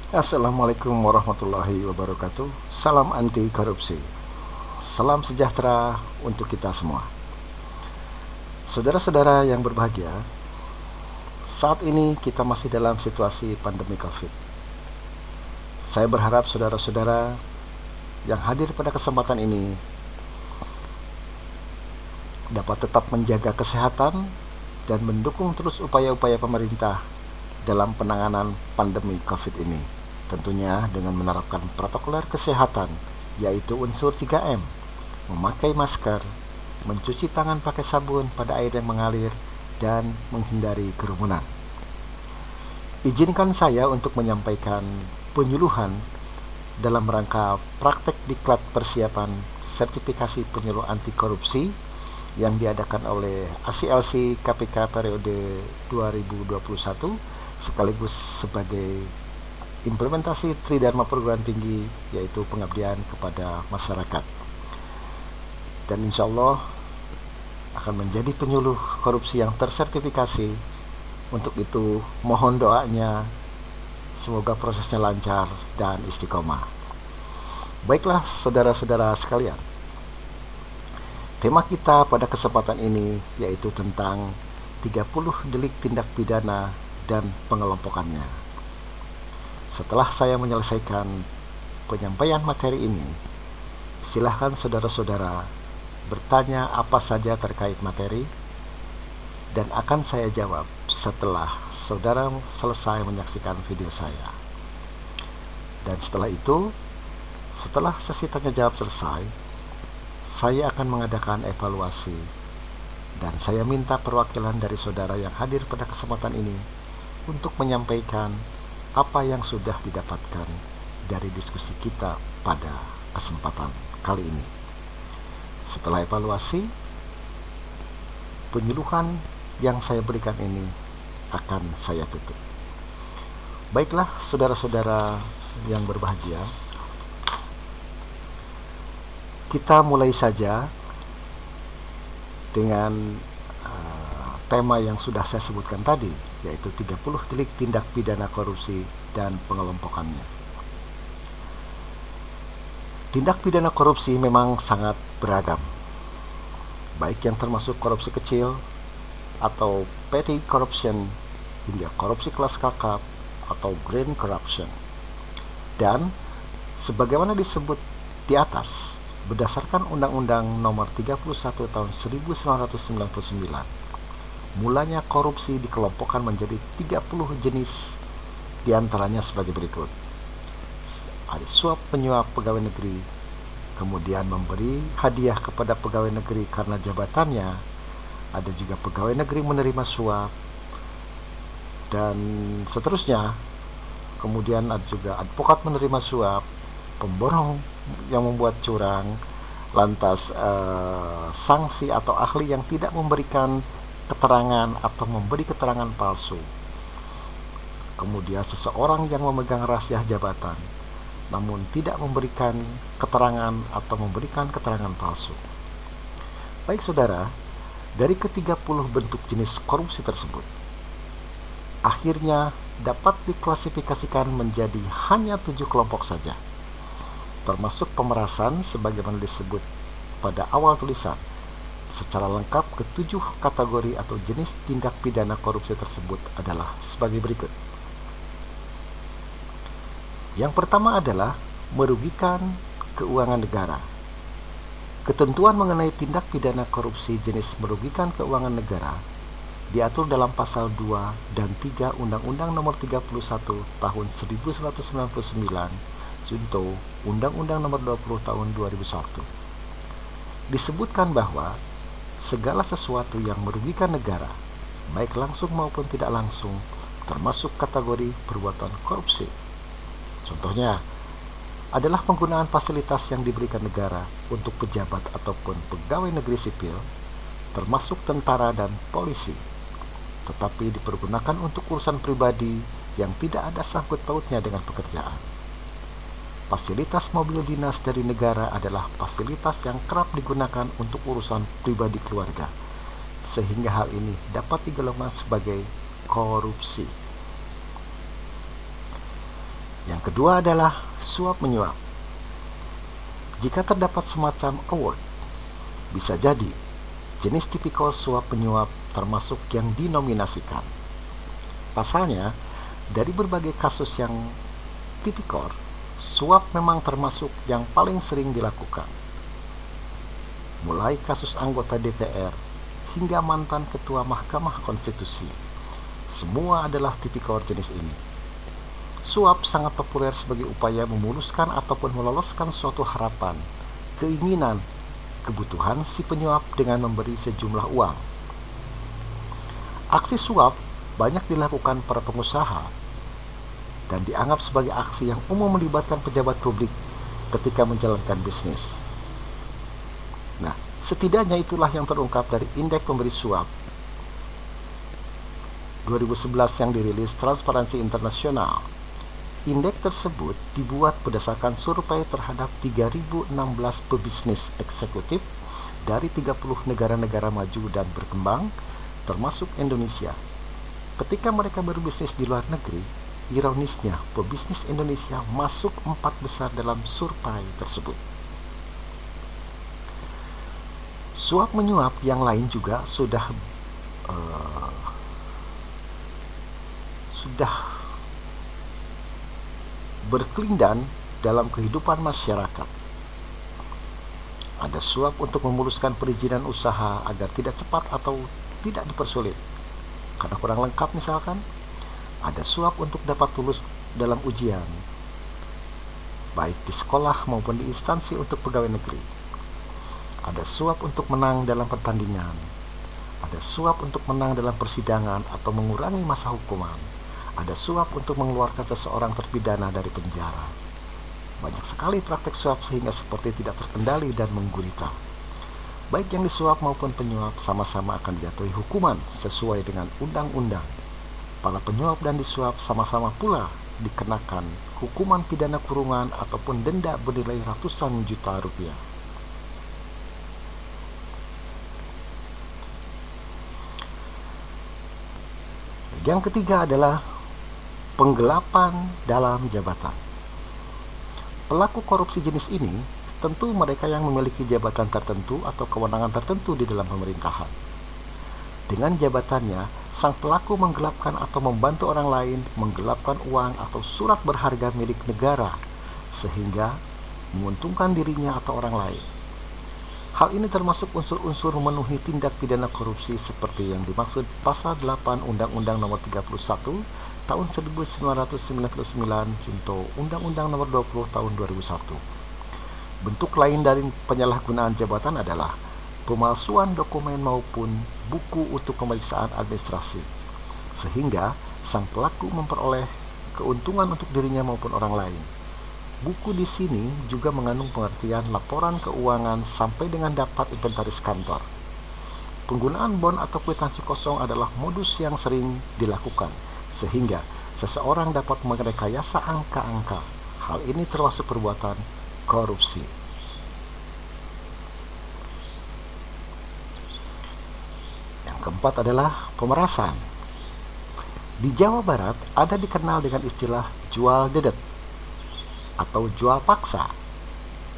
Assalamualaikum warahmatullahi wabarakatuh. Salam anti korupsi. Salam sejahtera untuk kita semua. Saudara-saudara yang berbahagia, saat ini kita masih dalam situasi pandemi COVID. Saya berharap saudara-saudara yang hadir pada kesempatan ini dapat tetap menjaga kesehatan dan mendukung terus upaya-upaya pemerintah dalam penanganan pandemi COVID ini. Tentunya dengan menerapkan protokol kesehatan, yaitu unsur 3M, memakai masker, mencuci tangan pakai sabun pada air yang mengalir, dan menghindari kerumunan. Izinkan saya untuk menyampaikan penyuluhan dalam rangka praktek diklat persiapan sertifikasi penyuluh anti korupsi yang diadakan oleh ACLC KPK periode 2021 sekaligus sebagai implementasi Tridharma perguruan tinggi, yaitu pengabdian kepada masyarakat. Dan insya Allah akan menjadi penyuluh korupsi yang tersertifikasi. Untuk itu mohon doanya, semoga prosesnya lancar dan istiqomah. Baiklah saudara-saudara sekalian, tema kita pada kesempatan ini yaitu tentang 30 delik tindak pidana dan pengelompokannya. Setelah saya menyelesaikan penyampaian materi ini, silahkan saudara-saudara bertanya apa saja terkait materi, dan akan saya jawab setelah saudara selesai menyaksikan video saya. Dan setelah itu, setelah sesi tanya jawab selesai, saya akan mengadakan evaluasi, dan saya minta perwakilan dari saudara yang hadir pada kesempatan ini untuk menyampaikan apa yang sudah didapatkan dari diskusi kita pada kesempatan kali ini. Setelah evaluasi, penyuluhan yang saya berikan ini akan saya tutup. Baiklah saudara-saudara yang berbahagia, kita mulai saja dengan tema yang sudah saya sebutkan tadi, yaitu 30 delik tindak pidana korupsi dan pengelompokannya. Tindak pidana korupsi memang sangat beragam, baik yang termasuk korupsi kecil atau petty corruption hingga korupsi kelas kakap atau grand corruption. Dan sebagaimana disebut di atas, berdasarkan Undang-Undang Nomor 31 Tahun 1999, mulanya korupsi dikelompokkan menjadi 30 jenis, diantaranya sebagai berikut. Ada suap penyuap pegawai negeri, kemudian memberi hadiah kepada pegawai negeri karena jabatannya, ada juga pegawai negeri menerima suap, dan seterusnya. Kemudian ada juga advokat menerima suap, pemborong yang membuat curang, lantas sanksi atau ahli yang tidak memberikan keterangan atau memberi keterangan palsu. Kemudian seseorang yang memegang rahasia jabatan namun tidak memberikan keterangan atau memberikan keterangan palsu. Baik saudara, dari ke-30 bentuk jenis korupsi tersebut, akhirnya dapat diklasifikasikan menjadi hanya 7 kelompok saja, termasuk pemerasan sebagaimana disebut pada awal tulisan. Secara lengkap, ketujuh kategori atau jenis tindak pidana korupsi tersebut adalah sebagai berikut. Yang pertama adalah merugikan keuangan negara. Ketentuan mengenai tindak pidana korupsi jenis merugikan keuangan negara diatur dalam pasal 2 dan 3 Undang-Undang Nomor 31 Tahun 1999 junto Undang-Undang Nomor 20 Tahun 2001. Disebutkan bahwa segala sesuatu yang merugikan negara, baik langsung maupun tidak langsung, termasuk kategori perbuatan korupsi. Contohnya adalah penggunaan fasilitas yang diberikan negara untuk pejabat ataupun pegawai negeri sipil, termasuk tentara dan polisi, tetapi dipergunakan untuk urusan pribadi yang tidak ada sangkut pautnya dengan pekerjaan. Fasilitas mobil dinas dari negara adalah fasilitas yang kerap digunakan untuk urusan pribadi keluarga, sehingga hal ini dapat digolongkan sebagai korupsi. Yang kedua adalah suap menyuap. Jika terdapat semacam award, bisa jadi jenis tipikal suap menyuap termasuk yang dinominasikan. Pasalnya, dari berbagai kasus yang tipikor, suap memang termasuk yang paling sering dilakukan. Mulai kasus anggota DPR hingga mantan ketua Mahkamah Konstitusi, semua adalah tipikor jenis ini. Suap sangat populer sebagai upaya memuluskan ataupun meloloskan suatu harapan, keinginan, kebutuhan si penyuap dengan memberi sejumlah uang. Aksi suap banyak dilakukan para pengusaha dan dianggap sebagai aksi yang umum melibatkan pejabat publik ketika menjalankan bisnis. Nah, setidaknya itulah yang terungkap dari Indeks Pemberi Suap 2011 yang dirilis Transparansi Internasional. Indeks tersebut dibuat berdasarkan survei terhadap 3.016 pebisnis eksekutif dari 30 negara-negara maju dan berkembang, termasuk Indonesia. Ketika mereka berbisnis di luar negeri, ironisnya pebisnis Indonesia masuk 4 besar dalam survei tersebut. Suap menyuap yang lain juga sudah berkelindan dalam kehidupan masyarakat. Ada suap untuk memuluskan perizinan usaha agar tidak cepat atau tidak dipersulit karena kurang lengkap misalkan. Ada suap untuk dapat lulus dalam ujian, baik di sekolah maupun di instansi untuk pegawai negeri. Ada suap untuk menang dalam pertandingan. Ada suap untuk menang dalam persidangan atau mengurangi masa hukuman. Ada suap untuk mengeluarkan seseorang terpidana dari penjara. Banyak sekali praktek suap sehingga seperti tidak terkendali dan menggurita. Baik yang disuap maupun penyuap sama-sama akan dijatuhi hukuman sesuai dengan undang-undang. Para penyuap dan disuap sama-sama pula dikenakan hukuman pidana kurungan ataupun denda bernilai ratusan juta rupiah. Yang ketiga adalah penggelapan dalam jabatan. Pelaku korupsi jenis ini tentu mereka yang memiliki jabatan tertentu atau kewenangan tertentu di dalam pemerintahan. Dengan jabatannya, sang pelaku menggelapkan atau membantu orang lain menggelapkan uang atau surat berharga milik negara sehingga menguntungkan dirinya atau orang lain. Hal ini termasuk unsur-unsur memenuhi tindak pidana korupsi seperti yang dimaksud Pasal 8 Undang-Undang Nomor 31 Tahun 1999 junto Undang-Undang Nomor 20 Tahun 2001. Bentuk lain dari penyalahgunaan jabatan adalah pemalsuan dokumen maupun buku untuk pemeriksaan administrasi, sehingga sang pelaku memperoleh keuntungan untuk dirinya maupun orang lain. Buku di sini juga mengandung pengertian laporan keuangan sampai dengan daftar inventaris kantor. Penggunaan bon atau kwitansi kosong adalah modus yang sering dilakukan, sehingga seseorang dapat merekayasa angka-angka. Hal ini termasuk perbuatan korupsi. Yang keempat adalah pemerasan. Di Jawa Barat ada dikenal dengan istilah jual dedet atau jual paksa.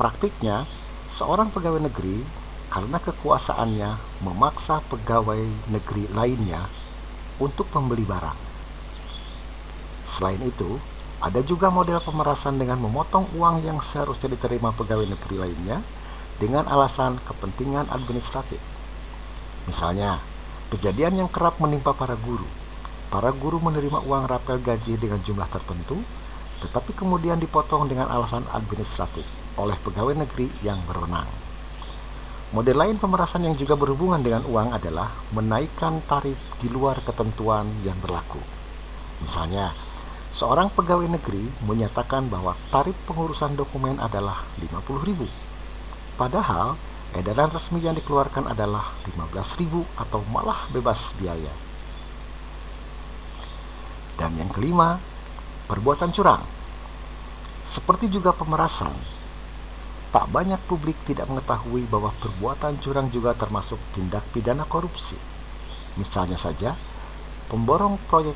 Praktiknya, seorang pegawai negeri karena kekuasaannya memaksa pegawai negeri lainnya untuk membeli barang. Selain itu, ada juga model pemerasan dengan memotong uang yang seharusnya diterima pegawai negeri lainnya dengan alasan kepentingan administratif. Misalnya, kejadian yang kerap menimpa para guru. Para guru menerima uang rapel gaji dengan jumlah tertentu, tetapi kemudian dipotong dengan alasan administratif oleh pegawai negeri yang berwenang. Model lain pemerasan yang juga berhubungan dengan uang adalah menaikkan tarif di luar ketentuan yang berlaku. Misalnya, seorang pegawai negeri menyatakan bahwa tarif pengurusan dokumen adalah 50.000. Padahal, edaran resmi yang dikeluarkan adalah 15.000 atau malah bebas biaya. Dan yang kelima, perbuatan curang. Seperti juga pemerasan, tak banyak publik tidak mengetahui bahwa perbuatan curang juga termasuk tindak pidana korupsi. Misalnya saja, pemborong proyek